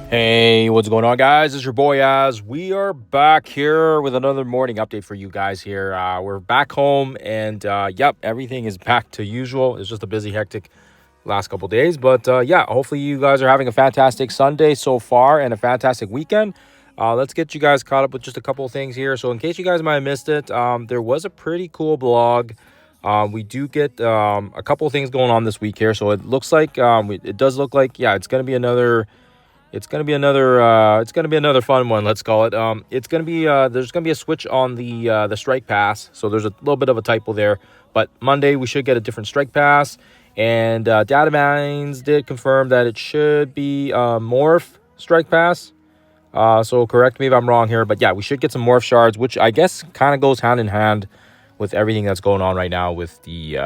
Hey, what's going on, guys? It's your boy Az. We are back here with another morning update for you guys here. We're back home, and yep, everything is back to usual. It's just a busy, hectic last couple days, but yeah, hopefully you guys are having a fantastic Sunday so far and a fantastic weekend. Let's get you guys caught up with just a couple of things here. So in case you guys might have missed it, there was a pretty cool blog. We do get a couple of things going on this week here. So it looks like it does look like, yeah, it's going to be another fun one, let's call it. It's gonna be there's gonna be a switch on the strike pass, so there's a little bit of a typo there. But Monday we should get a different strike pass, and data mines did confirm that it should be morph strike pass. So correct me if I'm wrong here, but yeah, we should get some morph shards, which I guess kind of goes hand in hand with everything that's going on right now with the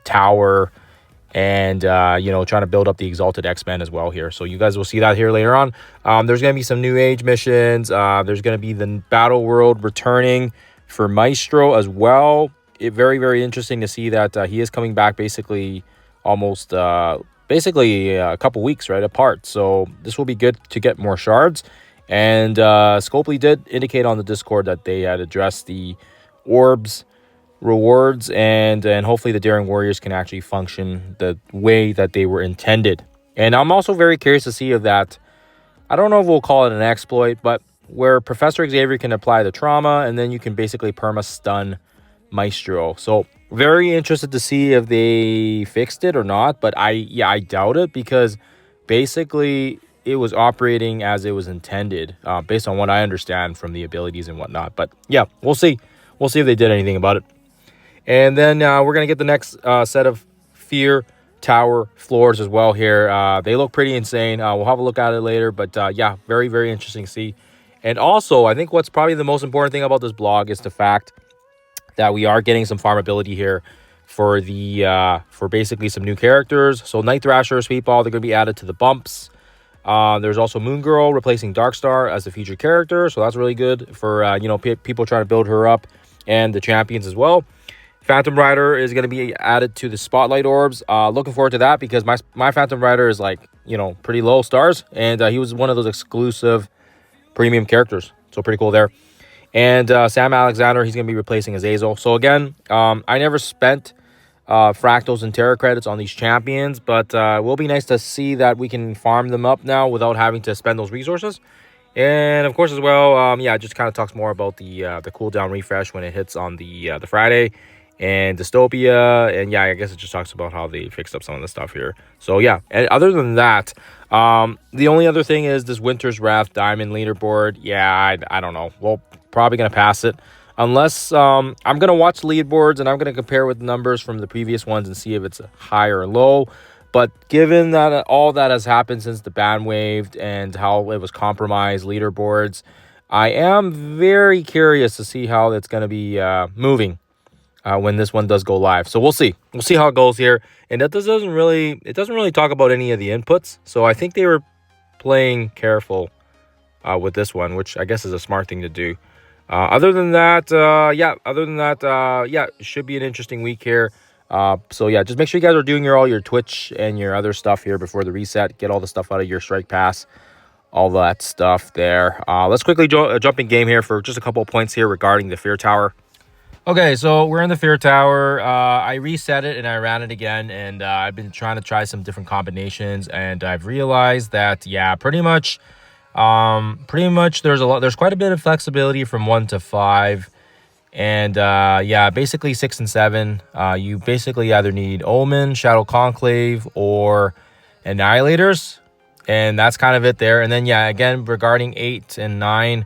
tower, and trying to build up the Exalted X-Men as well here. So you guys will see that here later on. There's going to be some new age missions. There's going to be the battle world returning for Maestro as well. Very, very interesting to see that he is coming back basically almost a couple weeks right apart. So this will be good to get more shards. And Scopely did indicate on the Discord that they had addressed the orbs rewards, and hopefully the Daring Warriors can actually function the way that they were intended. And I'm also very curious to see if that, I don't know if we'll call it an exploit, but where Professor Xavier can apply the trauma, and then you can basically perma-stun Maestro. So very interested to see if they fixed it or not, but I doubt it, because basically it was operating as it was intended, based on what I understand from the abilities and whatnot. But yeah, we'll see if they did anything about it. And then we're going to get the next set of Fear Tower floors as well here. They look pretty insane. We'll have a look at it later. But yeah, very, very interesting to see. And also, I think what's probably the most important thing about this blog is the fact that we are getting some farmability here for basically some new characters. So Night Thrasher, Sweetball, they're going to be added to the bumps. There's also Moon Girl replacing Darkstar as the featured character. So that's really good for, people trying to build her up, and the champions as well. Phantom Rider is going to be added to the Spotlight Orbs. Looking forward to that, because my Phantom Rider is pretty low stars, and he was one of those exclusive premium characters. So pretty cool there. And Sam Alexander, he's going to be replacing Azazel. So again, I never spent fractals and terror credits on these champions, but it will be nice to see that we can farm them up now without having to spend those resources. And of course as well, it just kind of talks more about the cooldown refresh when it hits on the Friday, and Dystopia, and yeah, I guess it just talks about how they fixed up some of the stuff here. So yeah, and other than that, the only other thing is this Winter's Wrath Diamond leaderboard. Yeah, I don't know. We're probably gonna pass it, unless I'm gonna watch leaderboards and I'm gonna compare with numbers from the previous ones and see if it's high or low. But given that all that has happened since the ban waived and how it was compromised leaderboards, I am very curious to see how it's going to be moving when this one does go live. So we'll see how it goes here. And it doesn't really talk about any of the inputs. So I think they were playing careful with this one, which I guess is a smart thing to do. Other than that, it should be an interesting week here. So yeah, just make sure you guys are doing all your Twitch and your other stuff here before the reset. Get all the stuff out of your strike pass, all that stuff there. Let's quickly jump in game here for just a couple of points here regarding the Fear Tower. Okay, so we're in the Fear Tower. I reset it and I ran it again, and I've been trying to try some different combinations, and I've realized that pretty much there's quite a bit of flexibility from 1 to 5. And basically 6 and 7, you basically either need Omen, Shadow Conclave, or Annihilators, and that's kind of it there. And then again, regarding 8 and 9,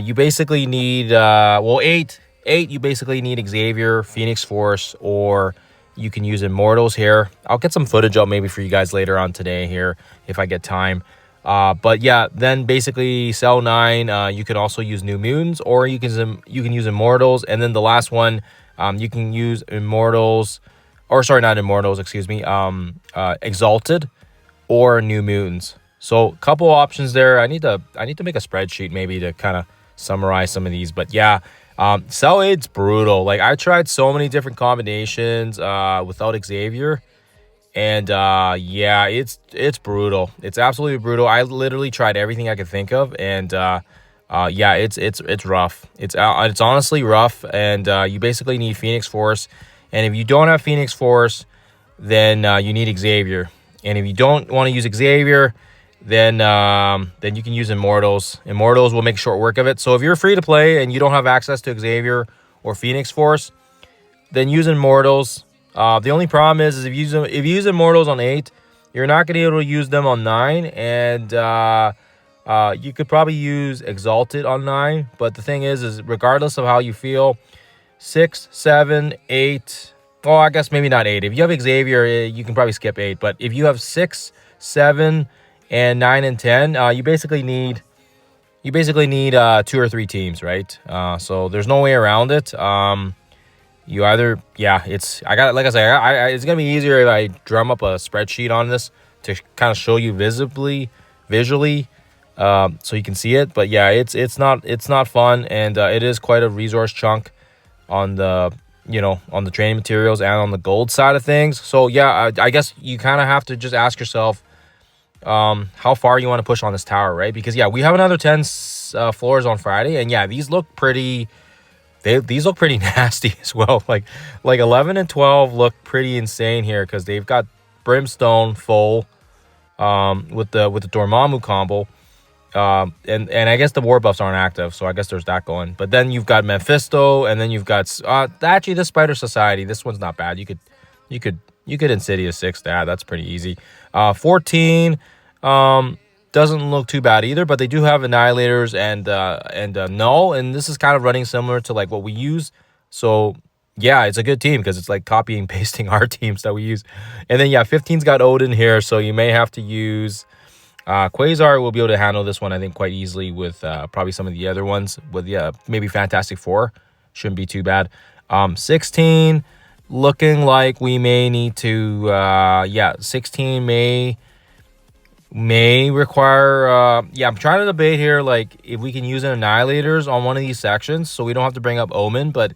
you basically need 8 you basically need Xavier, Phoenix Force, or you can use Immortals here. I'll get some footage up maybe for you guys later on today here if I get time. But yeah, then basically cell 9, you can also use New Mutants, or you can use Immortals, and then the last one, you can use Immortals, or sorry, not Immortals, excuse me, Exalted or New Mutants. So a couple options there. I need to make a spreadsheet maybe to kind of summarize some of these, but yeah, cell 8's brutal. Like, I tried so many different combinations without Xavier. And yeah, it's brutal. It's absolutely brutal. I literally tried everything I could think of, and yeah, it's rough. It's honestly rough, and you basically need Phoenix Force. And if you don't have Phoenix Force, then you need Xavier. And if you don't want to use Xavier, then you can use Immortals. Immortals will make short work of it. So if you're free to play and you don't have access to Xavier or Phoenix Force, then use Immortals. The only problem is if you use Immortals on 8, you're not going to be able to use them on 9, and you could probably use Exalted on 9. But the thing is regardless of how you feel, 6, 7, 8. Oh, I guess maybe not 8. If you have Xavier, you can probably skip 8. But if you have 6, 7, and 9 and 10, you basically need 2 or 3 teams, right? So there's no way around it. You either, yeah, it's gonna be easier if I drum up a spreadsheet on this to kind of show you visually, so you can see it. But yeah, it's not fun, and it is quite a resource chunk on the on the training materials and on the gold side of things. So yeah, I guess you kind of have to just ask yourself how far you want to push on this tower, right? Because yeah, we have another 10 floors on Friday, and yeah, these look pretty. These look pretty nasty as well. Like 11 and 12 look pretty insane here because they've got Brimstone full with the Dormammu combo. And I guess the war buffs aren't active, so I guess there's that going. But then you've got Mephisto, and then you've got actually the Spider Society. This one's not bad. You could Insidious 6 that. That's pretty easy. 14 doesn't look too bad either, but they do have Annihilators and Knull, and this is kind of running similar to like what we use. So yeah, it's a good team because it's like copying pasting our teams that we use. And then yeah, 15's got Odin here, so you may have to use QUASAR. Will be able to handle this one, I think, quite easily with probably some of the other ones. With maybe Fantastic Four shouldn't be too bad. 16 looking like we may need to 16 may require I'm trying to debate here, like if we can use an Annihilators on one of these sections so we don't have to bring up Omen. But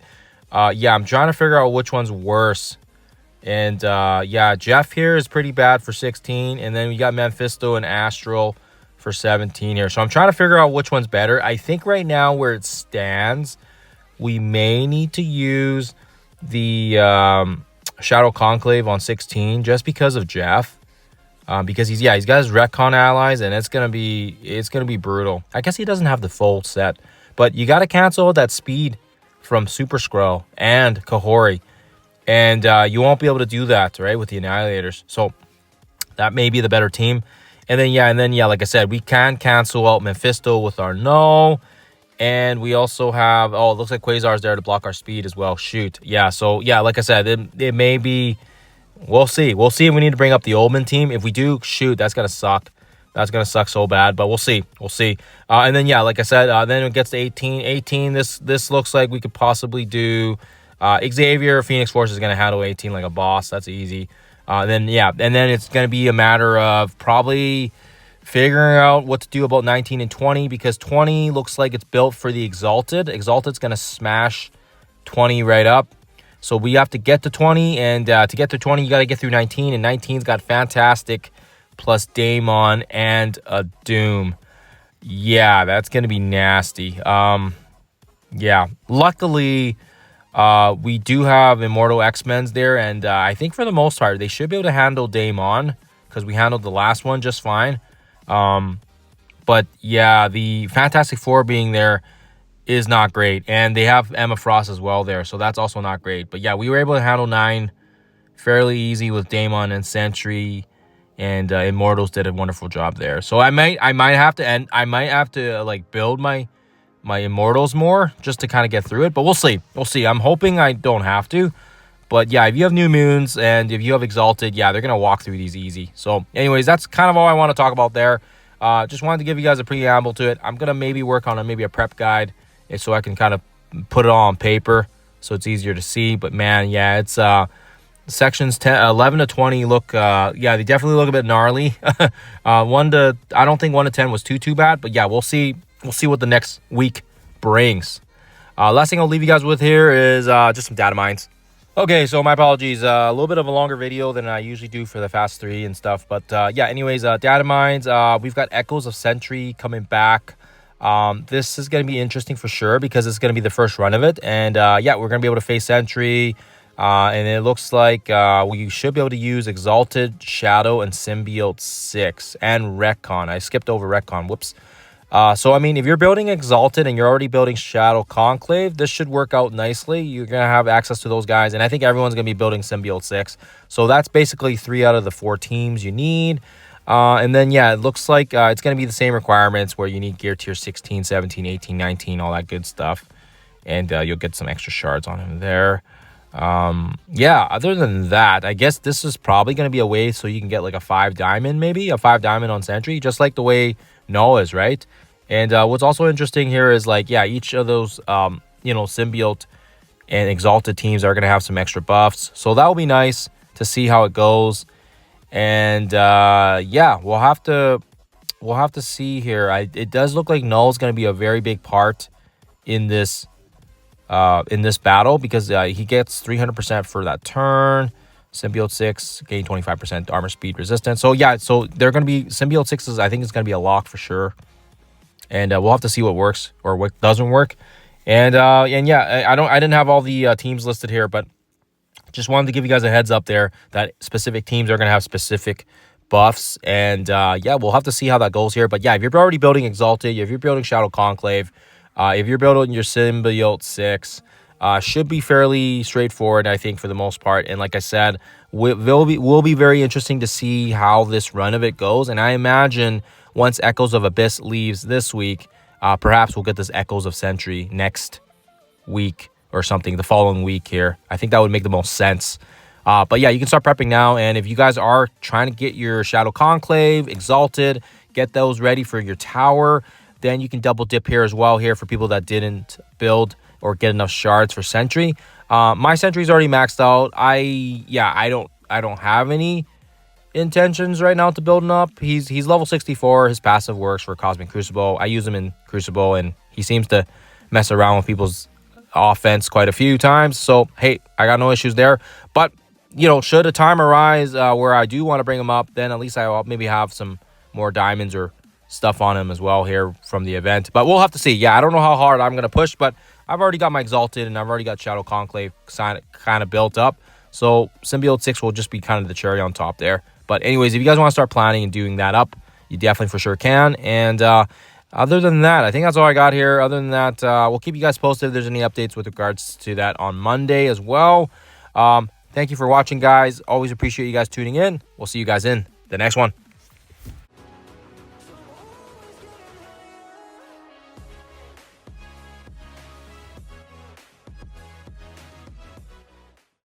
I'm trying to figure out which one's worse. And Jeff here is pretty bad for 16, and then we got Mephisto and Astral for 17 here. So I'm trying to figure out which one's better. I think right now where it stands, we may need to use the Shadow Conclave on 16 just because of Jeff. Because he's got his retcon allies, and it's gonna be brutal. I guess he doesn't have the full set, but you got to cancel that speed from Super Skrull and Kahori, and you won't be able to do that, right, with the Annihilators. So that may be the better team. And then like I said, we can cancel out Mephisto with our Knull, and we also have it looks like Quasar's there to block our speed as well. Shoot, yeah. So yeah, like I said, it may be. We'll see. We'll see if we need to bring up the Omen team. If we do, shoot, that's going to suck. That's going to suck so bad, but we'll see. We'll see. And then, like I said, then it gets to 18. 18, this looks like we could possibly do Xavier. Phoenix Force is going to handle 18 like a boss. That's easy. And then it's going to be a matter of probably figuring out what to do about 19 and 20, because 20 looks like it's built for the Exalted. Exalted's going to smash 20 right up. So we have to get to 20, and to get to 20, you got to get through 19, and 19's got Fantastic plus Daemon and a Doom. Yeah, that's going to be nasty. Luckily, we do have Immortal X-Men's there, and I think for the most part, they should be able to handle Daemon, because we handled the last one just fine. But yeah, the Fantastic Four being there is not great, and they have Emma Frost as well there, so that's also not great. But yeah, we were able to handle 9 fairly easy with Daemon and Sentry, and Immortals did a wonderful job there. So I might have to like build my Immortals more just to kind of get through it, but we'll see. I'm hoping I don't have to, but yeah, if you have New Moons and if you have Exalted, yeah, they're gonna walk through these easy. So anyways, that's kind of all I want to talk about there. Just wanted to give you guys a preamble to it. I'm gonna maybe work on a prep guide, so I can kind of put it all on paper so it's easier to see. But man, yeah, it's sections 11 to 20 look they definitely look a bit gnarly. I don't think 1 to 10 was too bad, but yeah, we'll see what the next week brings. Last thing I'll leave you guys with here is just some data mines. Okay, so my apologies. A little bit of a longer video than I usually do for the Fast 3 and stuff. But yeah, anyways, data mines. We've got Echoes of Sentry coming back. This is going to be interesting for sure because it's going to be the first run of it. And yeah, we're going to be able to face Sentry. And it looks like we should be able to use Exalted, Shadow, and Symbiote 6 and Retcon. I skipped over Retcon. Whoops. So, I mean, if you're building Exalted and you're already building Shadow Conclave, this should work out nicely. You're going to have access to those guys. And I think everyone's going to be building Symbiote 6. So that's basically 3 out of the 4 teams you need. And then, yeah, it looks like it's going to be the same requirements where you need gear tier 16, 17, 18, 19, all that good stuff. And you'll get some extra shards on him there. Yeah, other than that, I guess this is probably going to be a way so you can get like a 5 diamond, maybe a 5 diamond on Sentry, just like the way Knull is, right? And what's also interesting here is like, yeah, each of those, you know, Symbiote and Exalted teams are going to have some extra buffs. So that will be nice to see how it goes. And yeah, we'll have to see here. It does look like Knull is going to be a very big part in this battle because he gets 300% for that turn. Symbiote 6 gain 25% armor speed resistance. So yeah, so they're going to be Symbiote 6 I think it's going to be a lock for sure. And we'll have to see what works or what doesn't work. And yeah, I didn't have all the teams listed here, but just wanted to give you guys a heads up there that specific teams are going to have specific buffs. And yeah, we'll have to see how that goes here. But yeah, if you're already building Exalted, if you're building Shadow Conclave, if you're building your Symbiote 6, should be fairly straightforward, I think, for the most part. And like I said, will be very interesting to see how this run of it goes. And I imagine once Echoes of Abyss leaves this week, perhaps we'll get this Echoes of Sentry next week or something, the following week here. I think that would make the most sense. But yeah, you can start prepping now. And if you guys are trying to get your Shadow Conclave, Exalted, get those ready for your tower, then you can double dip here as well here for people that didn't build or get enough shards for Sentry. My Sentry's already maxed out. I don't have any intentions right now to build him up. He's level 64. His passive works for Cosmic Crucible. I use him in Crucible, and he seems to mess around with people's offense quite a few times. So, hey, I got no issues there. But, you know, should a time arise where I do want to bring him up, then at least I'll maybe have some more diamonds or stuff on him as well here from the event. But we'll have to see. Yeah, I don't know how hard I'm going to push, but I've already got my Exalted and I've already got Shadow Conclave kind of built up. So Symbiote 6 will just be kind of the cherry on top there. But anyways, if you guys want to start planning and doing that up, you definitely for sure can. And other than that, I think that's all I got here. Other than that, we'll keep you guys posted if there's any updates with regards to that on Monday as well. Thank you for watching, guys. Always appreciate you guys tuning in. We'll see you guys in the next one.